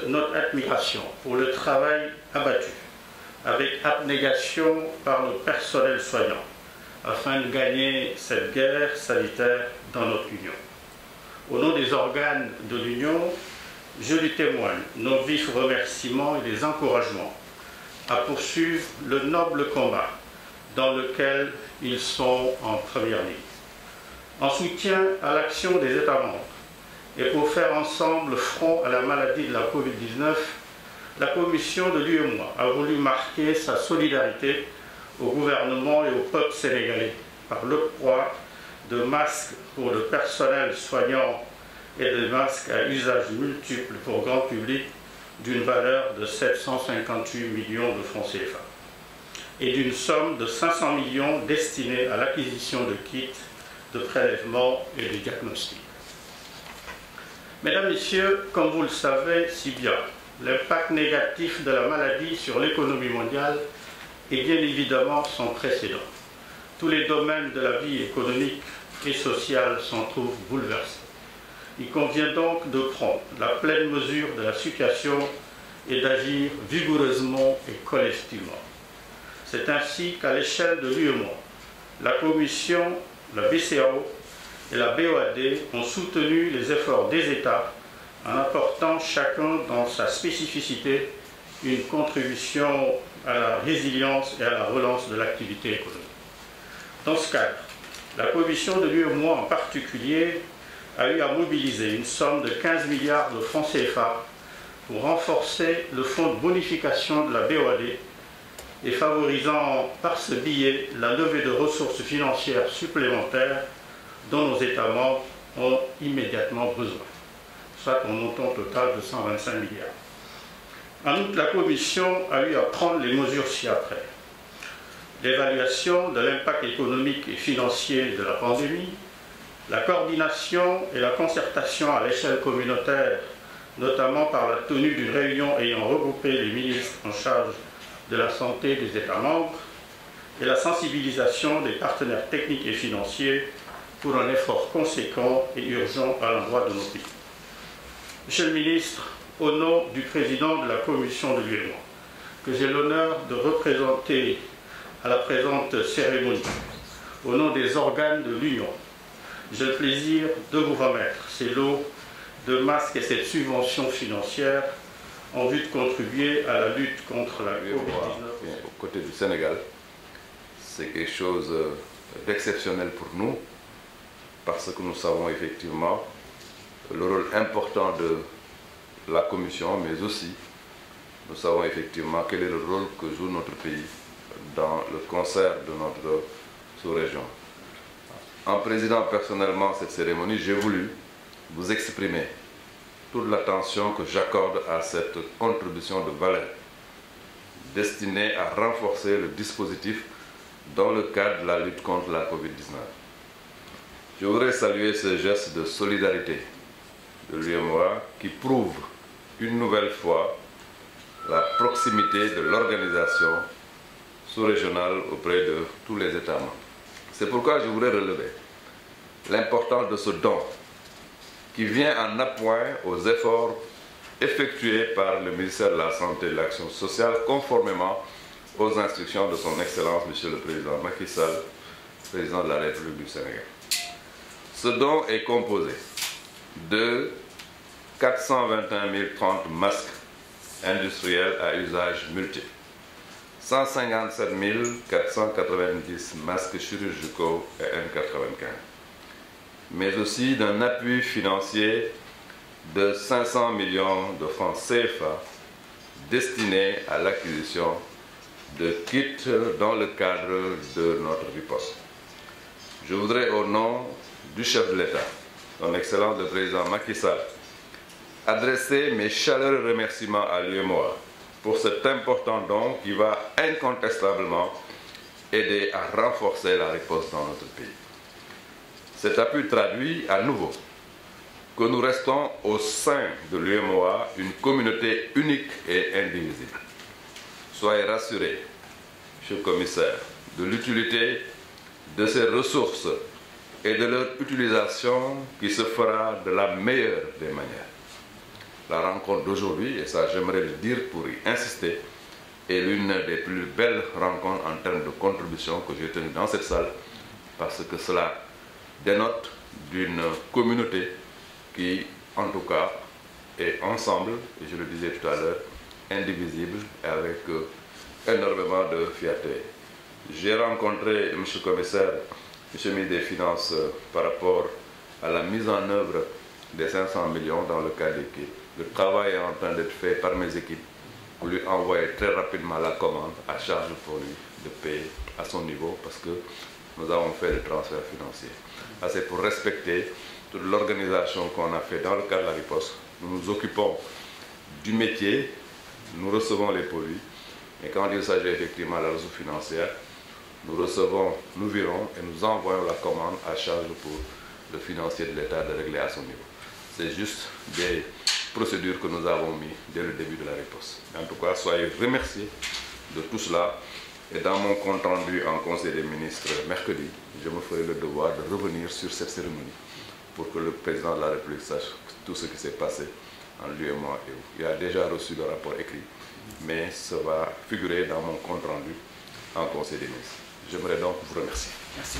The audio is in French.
notre admiration pour le travail abattu avec abnégation par le personnel soignant afin de gagner cette guerre sanitaire dans notre Union. Au nom des organes de l'Union, je lui témoigne nos vifs remerciements et des encouragements à poursuivre le noble combat dans lequel ils sont en première ligne. En soutien à l'action des États membres et pour faire ensemble front à la maladie de la Covid-19, la Commission de l'UEMOA a voulu marquer sa solidarité au gouvernement et au peuple sénégalais par l'octroi de masques pour le personnel soignant et de masques à usage multiple pour grand public d'une valeur de 758 millions de francs CFA et d'une somme de 500 millions destinée à l'acquisition de kits de prélèvement et de diagnostic. Mesdames, Messieurs, comme vous le savez si bien, l'impact négatif de la maladie sur l'économie mondiale est bien évidemment sans précédent. Tous les domaines de la vie économique et sociale s'en trouvent bouleversés. Il convient donc de prendre la pleine mesure de la situation et d'agir vigoureusement et collectivement. C'est ainsi qu'à l'échelle de l'UEMOA, la Commission, la BCAO et la BOAD ont soutenu les efforts des États en apportant chacun dans sa spécificité une contribution à la résilience et à la relance de l'activité économique. Dans ce cadre, la Commission de l'UEMOA en particulier a eu à mobiliser une somme de 15 milliards de francs CFA pour renforcer le fonds de bonification de la BOAD et favorisant par ce billet la levée de ressources financières supplémentaires dont nos États membres ont immédiatement besoin, soit un montant total de 125 milliards. En outre, la Commission a eu à prendre les mesures ci-après. L'évaluation de l'impact économique et financier de la pandémie, la coordination et la concertation à l'échelle communautaire, notamment par la tenue d'une réunion ayant regroupé les ministres en charge de la santé des États membres, et la sensibilisation des partenaires techniques et financiers pour un effort conséquent et urgent à l'endroit de nos pays. Monsieur le ministre, au nom du président de la Commission de l'UEMOA, que j'ai l'honneur de représenter à la présente cérémonie, au nom des organes de l'Union, j'ai le plaisir de vous remettre ces lots de masques et cette subvention financière en vue de contribuer à la lutte contre la Covid-19. Aux côtés du Sénégal, c'est quelque chose d'exceptionnel pour nous, parce que nous savons effectivement le rôle important de la Commission, mais aussi nous savons effectivement quel est le rôle que joue notre pays dans le concert de notre sous-région. En présidant personnellement cette cérémonie, j'ai voulu vous exprimer toute l'attention que j'accorde à cette contribution de valeur destinée à renforcer le dispositif dans le cadre de la lutte contre la Covid-19. Je voudrais saluer ce geste de solidarité de l'UEMOA qui prouve une nouvelle fois la proximité de l'organisation sous-régionale auprès de tous les États membres. C'est pourquoi je voudrais relever l'importance de ce don qui vient en appoint aux efforts effectués par le ministère de la Santé et de l'Action sociale conformément aux instructions de son Excellence, Monsieur le Président Macky Sall, Président de la République du Sénégal. Ce don est composé de 421 030 masques industriels à usage multiple, 157 490 masques chirurgicaux et N95, mais aussi d'un appui financier de 500 millions de francs CFA destinés à l'acquisition de kits dans le cadre de notre riposte. Je voudrais, au nom du chef de l'État, son Excellence le Président Macky Sall, adresser mes chaleureux remerciements à l'UEMOA pour cet important don qui va incontestablement aider à renforcer la riposte dans notre pays. Cet appui traduit à nouveau que nous restons au sein de l'UEMOA une communauté unique et indivisible. Soyez rassurés, Monsieur le Commissaire, de l'utilité de ces ressources et de leur utilisation qui se fera de la meilleure des manières. la rencontre d'aujourd'hui, et ça j'aimerais le dire pour y insister, est l'une des plus belles rencontres en termes de contribution que j'ai tenues dans cette salle, parce que cela dénote d'une communauté qui, en tout cas, est ensemble, et je le disais tout à l'heure, indivisible, et avec énormément de fierté. J'ai rencontré M. le commissaire, M. le ministre des Finances, par rapport à la mise en œuvre des 500 millions dans le cadre d'équipe. Le travail est en train d'être fait par mes équipes pour lui envoyer très rapidement la commande à charge pour lui de payer à son niveau, parce que nous avons fait le transfert financier. C'est pour respecter toute l'organisation qu'on a fait dans le cadre de la riposte. Nous nous occupons du métier, nous recevons les produits, et quand il s'agit effectivement de la ressource financière, nous recevons, nous virons et nous envoyons la commande à charge pour le financier de l'État de régler à son niveau. C'est juste des procédures que nous avons mises dès le début de la riposte. En tout cas, soyez remerciés de tout cela. Et dans mon compte rendu en Conseil des ministres mercredi, je me ferai le devoir de revenir sur cette cérémonie pour que le président de la République sache tout ce qui s'est passé en lui et moi. Il a déjà reçu le rapport écrit, mais ça va figurer dans mon compte rendu en Conseil des ministres. J'aimerais donc vous remercier. Merci.